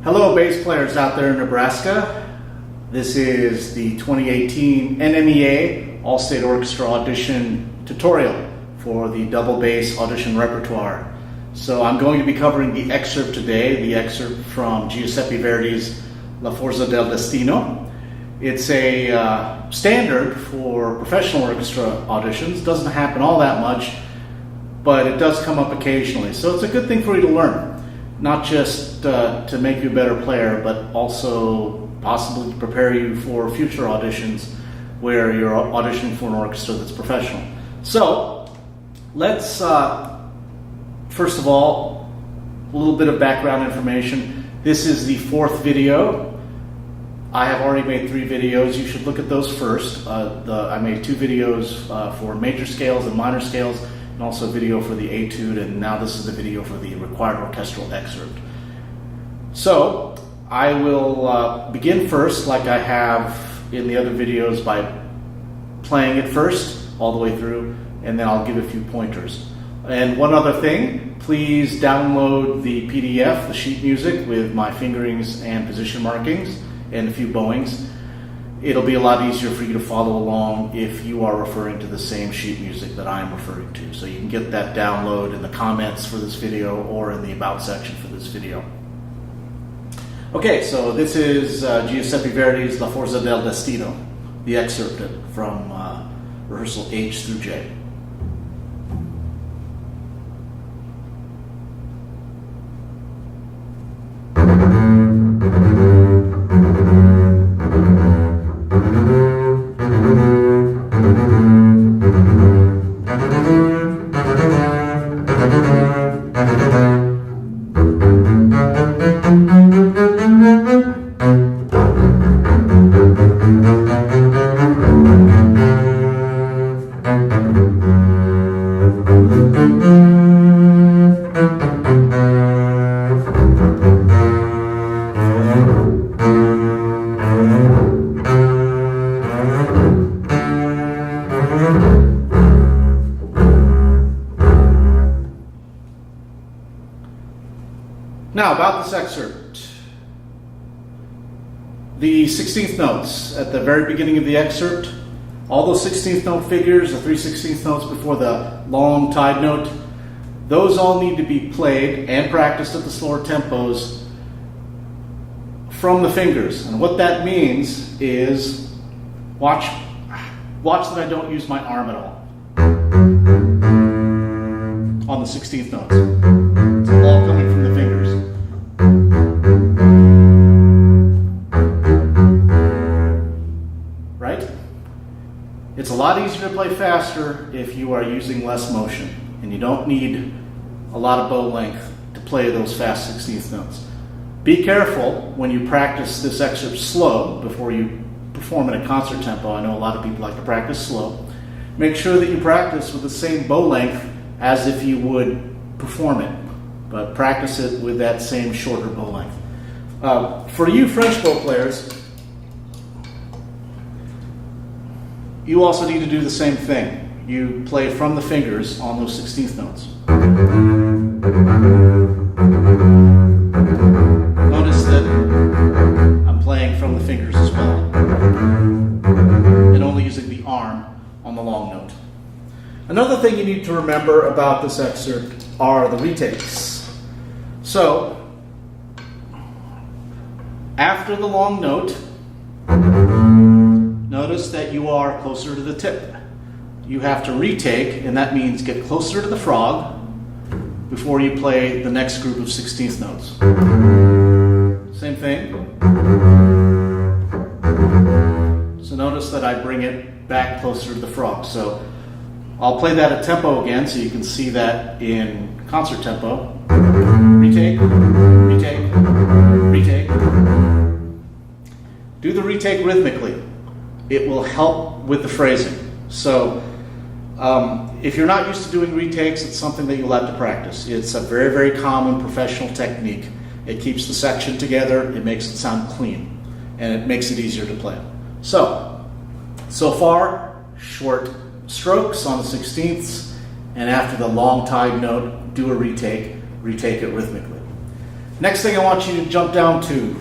Hello bass players out there in Nebraska. This is the 2018 NMEA All-State Orchestra Audition tutorial for the double bass audition repertoire. So I'm going to be covering the excerpt today, the excerpt from Giuseppe Verdi's La Forza del Destino. It's a standard for professional orchestra auditions. Doesn't happen all that much, but it does come up occasionally. So it's a good thing for you to learn. Not just to make you a better player, but also possibly prepare you for future auditions where you're auditioning for an orchestra that's professional. So let's, first of all, a little bit of background information. This is the fourth video. I have already made 3 videos. You should look at those first. I made 2 videos for major scales and minor scales, and also a video for the etude, and now this is the video for the required orchestral excerpt. So I will begin first, like I have in the other videos, by playing it first all the way through, and then I'll give a few pointers. And one other thing, please download the PDF, the sheet music with my fingerings and position markings and a few bowings. It'll be a lot easier for you to follow along if you are referring to the same sheet music that I'm referring to. So you can get that download in the comments for this video or in the About section for this video. Okay, so this is Giuseppe Verdi's La Forza del Destino, the excerpt from rehearsal H through J. Now, about this excerpt. The 16th notes at the very beginning of the excerpt, all those 16th note figures, the 3/16 notes before the long tied note, those all need to be played and practiced at the slower tempos from the fingers. And what that means is, watch that I don't use my arm at all on the 16th notes. It's all coming from the fingers. Right? It's a lot easier to play faster if you are using less motion, and you don't need a lot of bow length to play those fast 16th notes. Be careful when you practice this excerpt slow before you perform in a concert tempo. I know a lot of people like to practice slow. Make sure that you practice with the same bow length as if you would perform it, but practice it with that same shorter bow length. For you French bow players, you also need to do the same thing. You play from the fingers on those 16th notes. Notice that I'm playing from the fingers as well, and only using the arm on the long note. Another thing you need to remember about this excerpt are the retakes. So, after the long note, notice that you are closer to the tip. You have to retake, and that means get closer to the frog before you play the next group of 16th notes. Same thing. So notice that I bring it back closer to the frog. So I'll play that at tempo again so you can see that in concert tempo. Retake, retake, retake. Do the retake rhythmically. It will help with the phrasing. So if you're not used to doing retakes, it's something that you'll have to practice. It's a very, very common professional technique. It keeps the section together, it makes it sound clean, and it makes it easier to play. So far, short strokes on the 16ths, and after the long tied note, do a retake it rhythmically. Next thing I want you to jump down to,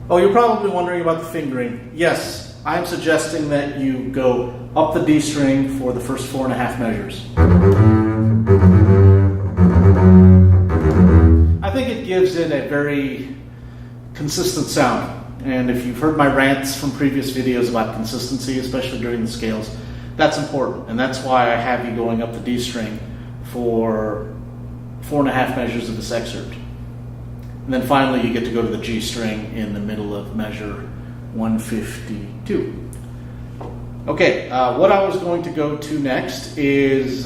oh, you're probably wondering about the fingering. Yes, I'm suggesting that you go up the D string for the first 4.5 measures. I think it gives it a very consistent sound. And if you've heard my rants from previous videos about consistency, especially during the scales, that's important. And that's why I have you going up the D string for 4.5 measures of this excerpt. And then finally you get to go to the G string in the middle of measure 152. Okay, what I was going to go to next is,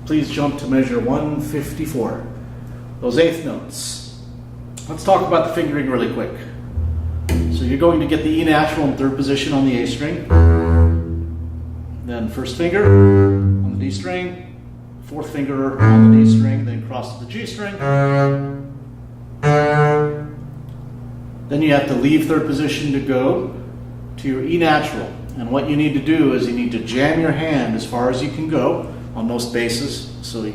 please jump to measure 154, those eighth notes. Let's talk about the fingering really quick. So you're going to get the E natural in third position on the A string, then first finger on the D string, fourth finger on the D string, then cross to the G string. Then you have to leave third position to go to your E natural. And what you need to do is you need to jam your hand as far as you can go on most basses. So the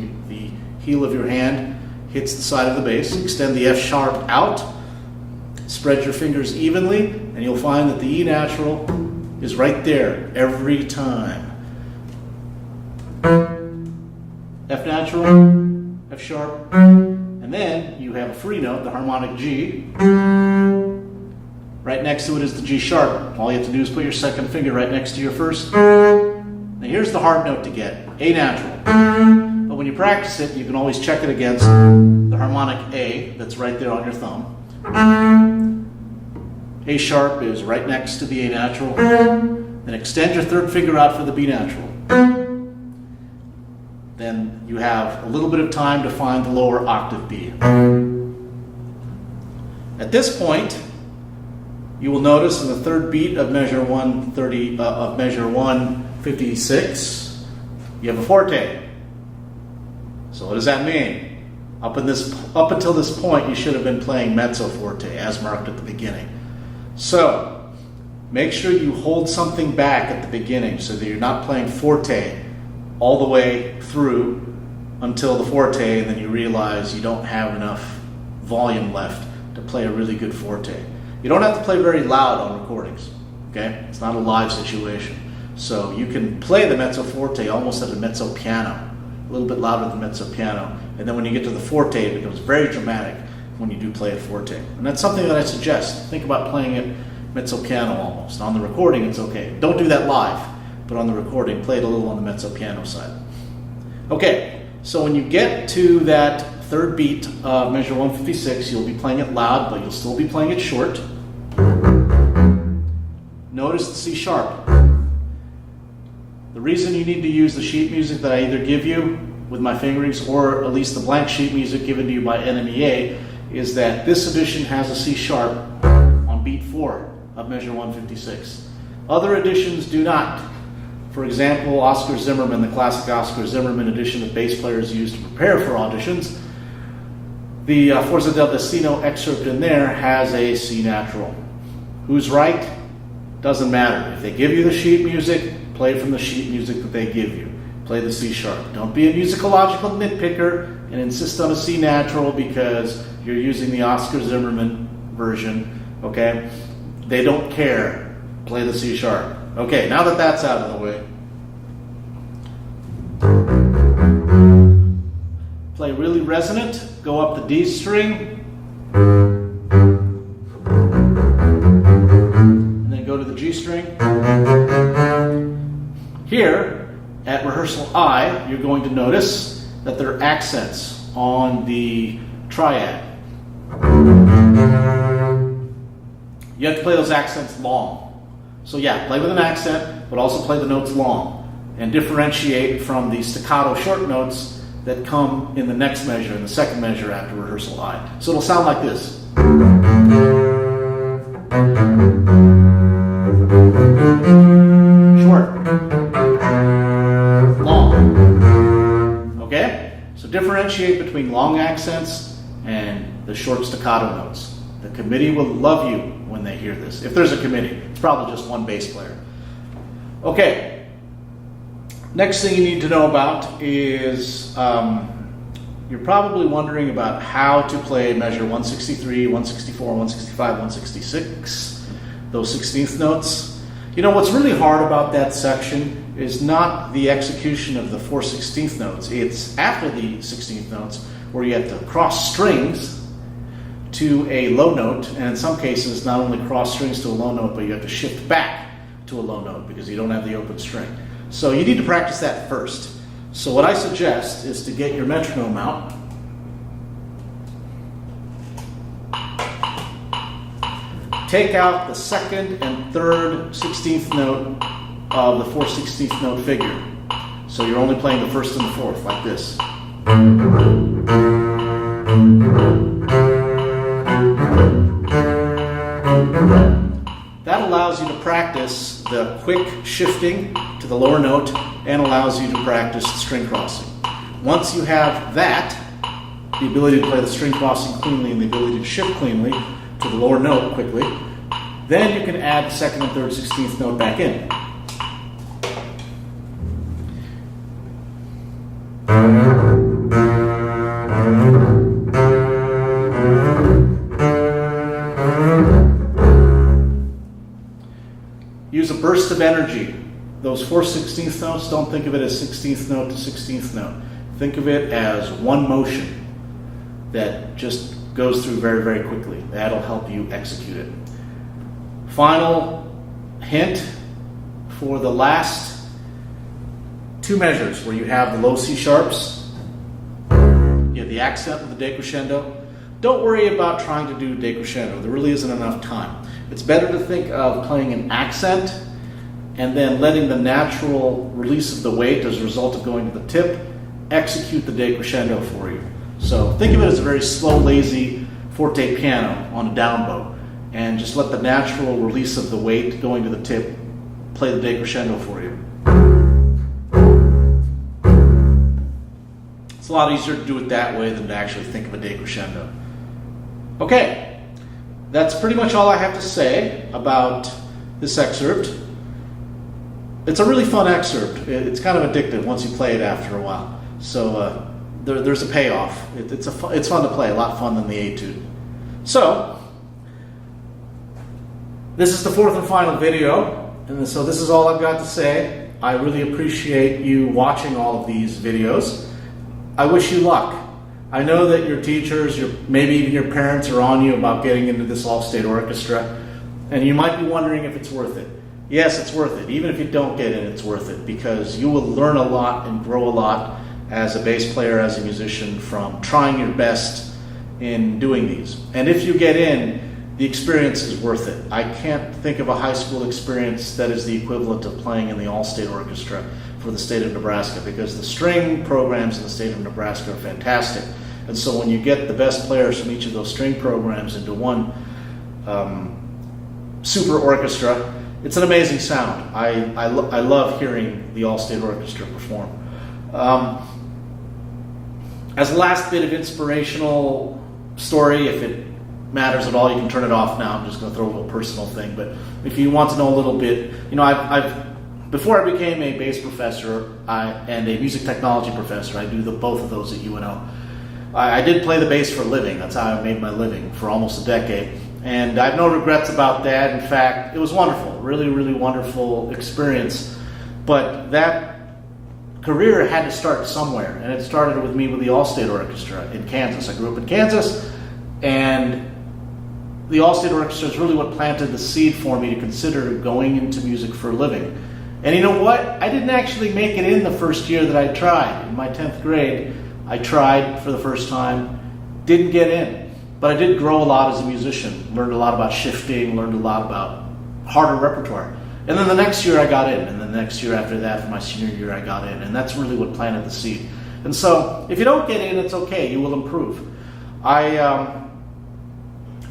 heel of your hand hits the side of the bass. Extend the F sharp out. Spread your fingers evenly, and you'll find that the E natural is right there every time. F natural, F sharp, and then you have a free note, the harmonic G. Right next to it is the G sharp. All you have to do is put your second finger right next to your first. Now here's the hard note to get, A natural. But when you practice it, you can always check it against the harmonic A that's right there on your thumb. A sharp is right next to the A natural. Then extend your third finger out for the B natural. Then you have a little bit of time to find the lower octave B. At this point, you will notice in the third beat of measure 156, you have a forte. So what does that mean? Up until this point, you should have been playing mezzo forte as marked at the beginning. So make sure you hold something back at the beginning so that you're not playing forte all the way through until the forte, and then you realize you don't have enough volume left to play a really good forte. You don't have to play very loud on recordings, okay? It's not a live situation. So you can play the mezzo forte almost at a mezzo piano, a little bit louder than mezzo piano, and then when you get to the forte, it becomes very dramatic when you do play it forte. And that's something that I suggest. Think about playing it mezzo piano almost. On the recording, it's okay. Don't do that live, but on the recording, play it a little on the mezzo piano side. Okay, so when you get to that third beat of measure 156, you'll be playing it loud, but you'll still be playing it short. Notice the C sharp. The reason you need to use the sheet music that I either give you with my fingerings or at least the blank sheet music given to you by NMEA is that this edition has a C sharp on beat 4 of measure 156. Other editions do not. For example, Oscar Zimmerman, the classic Oscar Zimmerman edition that bass players use to prepare for auditions, the Forza del Destino excerpt in there has a C natural. Who's right? Doesn't matter. If they give you the sheet music, play from the sheet music that they give you. Play the C sharp. Don't be a musicological nitpicker and insist on a C natural because you're using the Oscar Zimmerman version, okay? They don't care. Play the C sharp. Okay, now that that's out of the way, play really resonant, go up the D string, and then go to the G string. Here, at rehearsal I, you're going to notice that there are accents on the triad. You have to play those accents long. So yeah, play with an accent, but also play the notes long and differentiate from the staccato short notes that come in the next measure, in the second measure after rehearsal I. So it'll sound like this. Short. Long. Okay? So differentiate between long accents and the short staccato notes. The committee will love you when they hear this. If there's a committee, it's probably just one bass player. Okay. Next thing you need to know about is you're probably wondering about how to play measure 163, 164, 165, 166, those 16th notes. You know, what's really hard about that section is not the execution of the 4 16th notes. It's after the 16th notes where you have to cross strings to a low note, and in some cases not only cross strings to a low note, but you have to shift back to a low note because you don't have the open string. So you need to practice that first. So what I suggest is to get your metronome out. Take out the 2nd and 3rd 16th note of the 4 16th note figure. So you're only playing the 1st and the 4th, like this. That allows you to practice the quick shifting to the lower note and allows you to practice the string crossing. Once you have that, the ability to play the string crossing cleanly and the ability to shift cleanly to the lower note quickly, then you can add the 2nd and 3rd 16th note back in. Use a burst of energy. Those 4 16th notes, don't think of it as 16th note to 16th note. Think of it as one motion that just goes through very, very quickly. That'll help you execute it. Final hint for the last 2 measures where you have the low C sharps, you have the accent of the decrescendo. Don't worry about trying to do decrescendo. There really isn't enough time. It's better to think of playing an accent and then letting the natural release of the weight as a result of going to the tip execute the decrescendo for you. So think of it as a very slow, lazy forte piano on a down bow, and just let the natural release of the weight going to the tip play the decrescendo for you. It's a lot easier to do it that way than to actually think of a decrescendo. Okay, that's pretty much all I have to say about this excerpt. It's a really fun excerpt. It's kind of addictive once you play it after a while. So there's a payoff. It's fun to play, a lot fun than the etude. So this is the 4th and final video, and so this is all I've got to say. I really appreciate you watching all of these videos. I wish you luck. I know that your teachers, maybe even your parents are on you about getting into this all-state orchestra, and you might be wondering if it's worth it. Yes, it's worth it. Even if you don't get in, it's worth it, because you will learn a lot and grow a lot as a bass player, as a musician, from trying your best in doing these. And if you get in, the experience is worth it. I can't think of a high school experience that is the equivalent of playing in the all-state orchestra for the state of Nebraska, because the string programs in the state of Nebraska are fantastic. And so when you get the best players from each of those string programs into one super orchestra, it's an amazing sound. I love hearing the all-state orchestra perform. As a last bit of inspirational story, if it matters at all, you can turn it off now. I'm just going to throw a little personal thing. But if you want to know a little bit, you know, before I became a bass professor and a music technology professor, I do both of those at UNO. I did play the bass for a living. That's how I made my living for almost a decade. And I have no regrets about that. In fact, it was wonderful, really, really wonderful experience. But that career had to start somewhere, and it started with me with the All-State Orchestra in Kansas. I grew up in Kansas, and the All-State Orchestra is really what planted the seed for me to consider going into music for a living. And you know what? I didn't actually make it in the first year that I tried. In my 10th grade, I tried for the first time, didn't get in. But I did grow a lot as a musician, learned a lot about shifting, learned a lot about harder repertoire. And then the next year I got in, and the next year after that, for my senior year, I got in. And that's really what planted the seed. And so, if you don't get in, it's okay. You will improve. I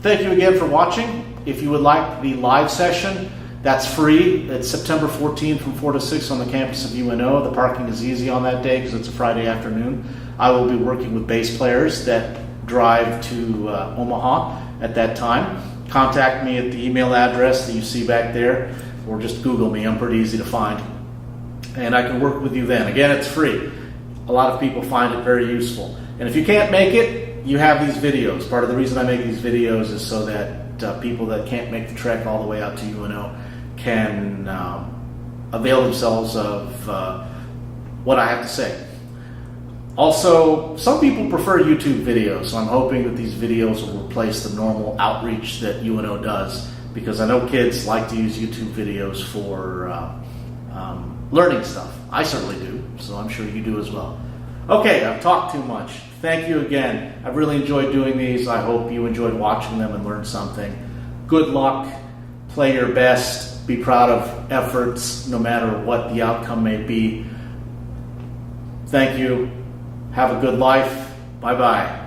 thank you again for watching. If you would like the live session, that's free. It's September 14th from 4 to 6 on the campus of UNO. The parking is easy on that day because it's a Friday afternoon. I will be working with bass players that drive to Omaha at that time. Contact me at the email address that you see back there, or just Google me. I'm pretty easy to find. And I can work with you then. Again, it's free. a lot of people find it very useful. And if you can't make it, you have these videos. Part of the reason I make these videos is so that people that can't make the trek all the way out to UNO can avail themselves of what I have to say. Also, some people prefer YouTube videos, so I'm hoping that these videos will replace the normal outreach that UNO does, because I know kids like to use YouTube videos for learning stuff. I certainly do, so I'm sure you do as well. Okay, I've talked too much. Thank you again. I've really enjoyed doing these. I hope you enjoyed watching them and learned something. Good luck. Play your best. Be proud of efforts, no matter what the outcome may be. Thank you. Have a good life. Bye-bye.